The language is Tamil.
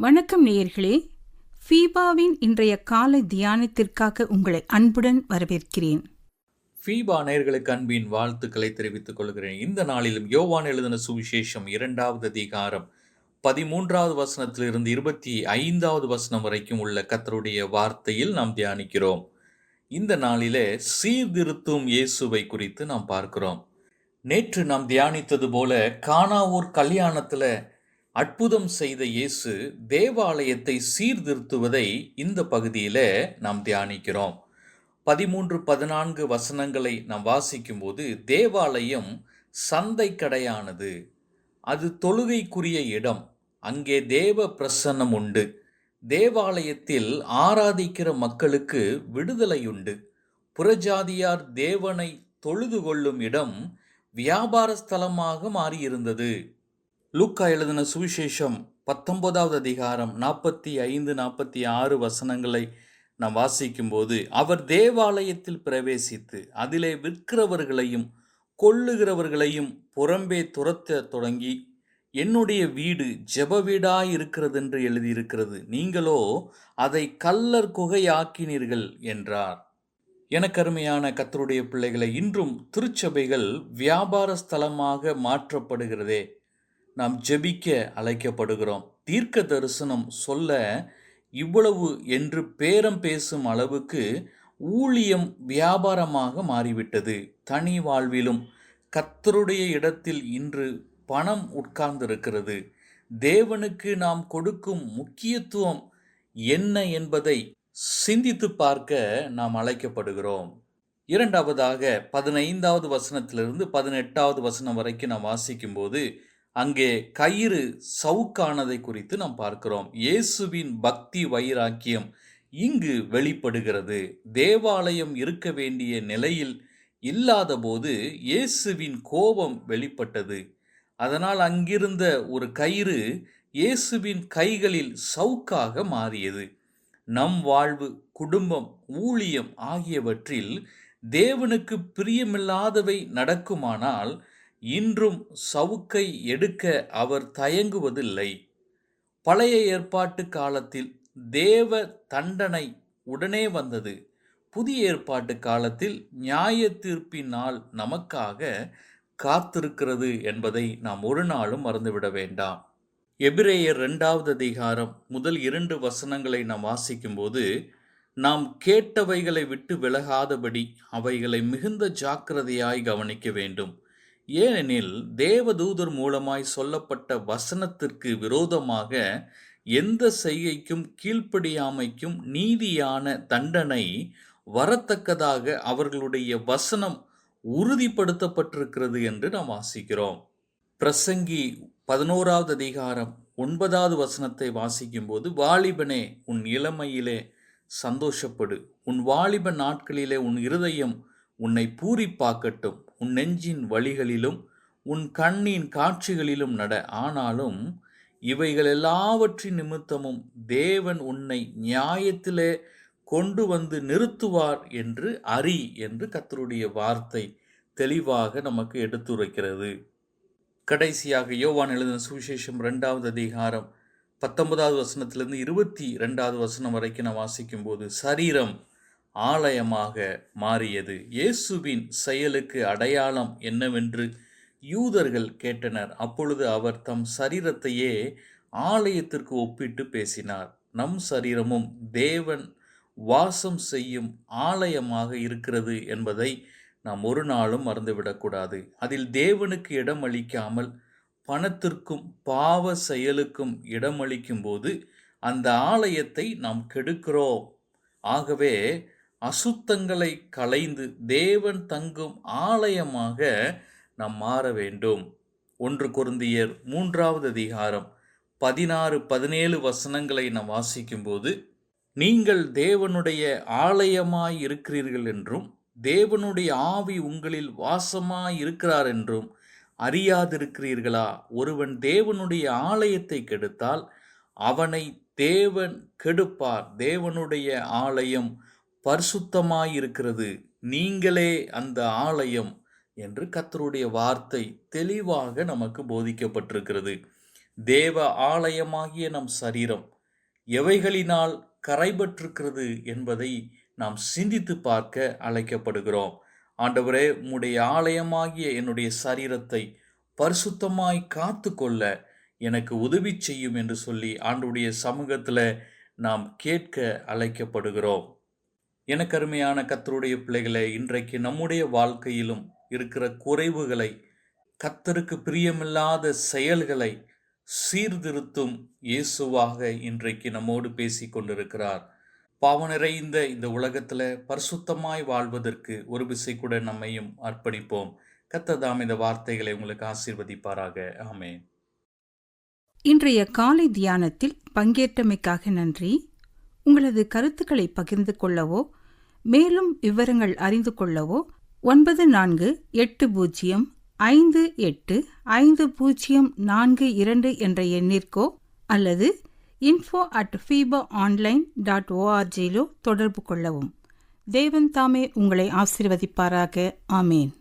வணக்கம் நேயர்களே, ஃபீபாவின் இன்றைய காலை தியானத்திற்காக உங்களை அன்புடன் வரவேற்கிறேன். ஃபீபா நேயர்களுக்கு அன்பின் வாழ்த்துக்களை தெரிவித்துக் கொள்கிறேன். இந்த நாளிலும் யோவான் எழுதின சுவிசேஷம் 2வது அதிகாரம் 13வது வசனத்திலிருந்து 25வது வசனம் வரைக்கும் உள்ள கர்த்தருடைய வார்த்தையில் நாம் தியானிக்கிறோம். இந்த நாளிலே சீர்திருத்தும் இயேசுவை குறித்து நாம் பார்க்கிறோம். நேற்று நாம் தியானித்தது போல கானாவூர் கல்யாணத்துல அற்புதம் செய்த இயேசு தேவாலயத்தை சீர்திருத்துவதை இந்த பகுதியில நாம் தியானிக்கிறோம். 13-14 வசனங்களை நாம் வாசிக்கும்போது, தேவாலயம் சந்தை கடையானது, அது தொழுகைக்குரிய இடம், அங்கே தேவ பிரசன்னம் உண்டு, தேவாலயத்தில் ஆராதிக்கிற மக்களுக்கு விடுதலையுண்டு, புறஜாதியார் தேவனை தொழுது கொள்ளும் இடம் வியாபார ஸ்தலமாக மாறியிருந்தது. லூக்கா எழுதின சுவிசேஷம் 19வது அதிகாரம் 45-46 வசனங்களை நாம் வாசிக்கும்போது, அவர் தேவாலயத்தில் பிரவேசித்து அதிலே விற்கிறவர்களையும் கொள்ளுகிறவர்களையும் புறம்பே துரத்த தொடங்கி, என்னுடைய வீடு ஜெப வீடாயிருக்கிறது என்று எழுதியிருக்கிறது, நீங்களோ அதை கல்லர் குகையாக்கினீர்கள் என்றார். எனக்கருமையான கர்த்தருடைய பிள்ளைகளை, இன்றும் திருச்சபைகள் வியாபார ஸ்தலமாக மாற்றப்படுகிறதே. நாம் ஜெபிக்க அழைக்கப்படுகிறோம். தீர்க்க தரிசனம் சொல்ல இவ்வளவு என்று பேரம் பேசும் அளவுக்கு ஊழியம் வியாபாரமாக மாறிவிட்டது. தனி வாழ்விலும் கர்த்தருடைய இடத்தில் இன்று பணம் உட்கார்ந்திருக்கிறது. தேவனுக்கு நாம் கொடுக்கும் முக்கியத்துவம் என்ன என்பதை சிந்தித்து பார்க்க நாம் அழைக்கப்படுகிறோம். இரண்டாவதாக 15வது வசனத்திலிருந்து 18வது வசனம் வரைக்கும் நாம் வாசிக்கும்போது, அங்கே கயிறு சவுக்கானதை குறித்து நாம் பார்க்கிறோம். இயேசுவின் பக்தி வைராக்கியம் இங்கு வெளிப்படுகிறது. தேவாலயம் இருக்க வேண்டிய நிலையில் இல்லாத போது இயேசுவின் கோபம் வெளிப்பட்டது. அதனால் அங்கிருந்த ஒரு கயிறு இயேசுவின் கைகளில் சவுக்காக மாறியது. நம் வாழ்வு, குடும்பம், ஊழியம் ஆகியவற்றில் தேவனுக்கு பிரியமில்லாதவை நடக்குமானால் இன்றும் சவுக்கை எடுக்க அவர் தயங்குவதில்லை. பழைய ஏற்பாட்டு காலத்தில் தேவ தண்டனை உடனே வந்தது. புதிய ஏற்பாட்டு காலத்தில் நியாய தீர்ப்பின் நாள் நமக்காக காத்திருக்கிறது என்பதை நாம் ஒரு நாளும் மறந்துவிட வேண்டாம். எபிரேயர் 2வது அதிகாரம் முதல் 2 வசனங்களை நாம் வாசிக்கும்போது, நாம் கேட்டவைகளை விட்டு விலகாதபடி அவைகளை மிகுந்த ஜாக்கிரதையாய் கவனிக்க வேண்டும். ஏனெனில் தேவதூதர் மூலமாய் சொல்லப்பட்ட வசனத்திற்கு விரோதமாக எந்த செய்கைக்கும் கீழ்ப்படியாமைக்கும் நீதியான தண்டனை வரத்தக்கதாக அவர்களுடைய வசனம் உறுதிப்படுத்தப்பட்டிருக்கிறது என்று நாம் வாசிக்கிறோம். பிரசங்கி 11வது அதிகாரம் 9வது வசனத்தை வாசிக்கும்போது, வாலிபனே உன் இளமையிலே சந்தோஷப்படு, உன் வாலிப நாட்களிலே உன் இருதயம் உன்னை பூரிப்பாக்கட்டும், உன் நெஞ்சின் வழிகளிலும் உன் கண்ணின் காட்சிகளிலும் நட. ஆனாலும் இவைகள் எல்லாவற்றின் நிமித்தமும் தேவன் உன்னை நியாயத்திலே கொண்டு வந்து நிறுத்துவார் என்று அறி என்று கர்த்தருடைய வார்த்தை தெளிவாக நமக்கு எடுத்துரைக்கிறது. கடைசியாக யோவான் எழுதின சுவிசேஷம் 2வது அதிகாரம் 19வது வசனத்திலிருந்து 22வது வசனம் வரைக்கும் நான் வாசிக்கும்போது, சரீரம் ஆலயமாக மாறியது. இயேசுவின் செயலுக்கு அடையாளம் என்னவென்று யூதர்கள் கேட்டனர். அப்பொழுது அவர் தம் சரீரத்தையே ஆலயத்திற்கு ஒப்பிட்டு பேசினார். நம் சரீரமும் தேவன் வாசம் செய்யும் ஆலயமாக இருக்கிறது என்பதை நாம் ஒரு நாளும் மறந்துவிடக்கூடாது. அதில் தேவனுக்கு இடம் அளிக்காமல் பணத்திற்கும் பாவ செயலுக்கும் இடமளிக்கும் போது அந்த ஆலயத்தை நாம் கெடுக்கிறோம். ஆகவே அசுத்தங்களை களைந்து தேவன் தங்கும் ஆலயமாக நாம் மாற வேண்டும். 1 கொரிந்தியர் 3வது அதிகாரம் 16-17 வசனங்களை நாம் வாசிக்கும்போது, நீங்கள் தேவனுடைய ஆலயமாய் இருக்கிறீர்கள் என்றும் தேவனுடைய ஆவி உங்களில் வாசமாய் இருக்கிறார் என்றும் அறியாதிருக்கிறீர்களா? ஒருவன் தேவனுடைய ஆலயத்தை கெடுத்தால் அவனை தேவன் கெடுப்பார். தேவனுடைய ஆலயம் பரிசுத்தமாயிருக்கிறது, நீங்களே அந்த ஆலயம் என்று கர்த்தருடைய வார்த்தை தெளிவாக நமக்கு போதிக்கப்பட்டிருக்கிறது. தேவ ஆலயமாகிய நம் சரீரம் எவைகளினால் கரைபற்றிருக்கிறது என்பதை நாம் சிந்தித்து பார்க்க அழைக்கப்படுகிறோம். ஆண்டவரே, உம்முடைய ஆலயமாகிய என்னுடைய சரீரத்தை பரிசுத்தமாய் காத்து கொள்ள எனக்கு உதவி செய்யும் என்று சொல்லி ஆண்டவருடைய சமூகத்தில் நாம் கேட்க அழைக்கப்படுகிறோம். எனக்கு அருமையான கர்த்தருடைய பிள்ளைகளே, இன்றைக்கு நம்முடைய வாழ்க்கையிலும் இருக்கிற குறைவுகளை, கர்த்தருக்கு பிரியமில்லாத செயல்களை சீர்திருத்தும் இயேசுவாக இன்றைக்கு நம்மோடு பேசிக் கொண்டிருக்கிறார். பாவம் நிறைந்த இந்த உலகத்தில் பரிசுத்தமாய் வாழ்வதற்கு ஒரு விசை கூட நம்மையும் அர்ப்பணிப்போம். கர்த்தர் தாம் இந்த வார்த்தைகளை உங்களுக்கு ஆசீர்வதிப்பாராக. ஆமென். இன்றைய காலை தியானத்தில் பங்கேற்றமைக்காக நன்றி. உங்களது கருத்துக்களை பகிர்ந்து கொள்ளவோ மேலும் விவரங்கள் அறிந்து கொள்ளவோ 9458585042 என்ற எண்ணிற்கோ அல்லது info@fibaonline.org தொடர்பு கொள்ளவும். தேவன் தாமே உங்களை ஆசீர்வதிப்பாராக. ஆமேன்.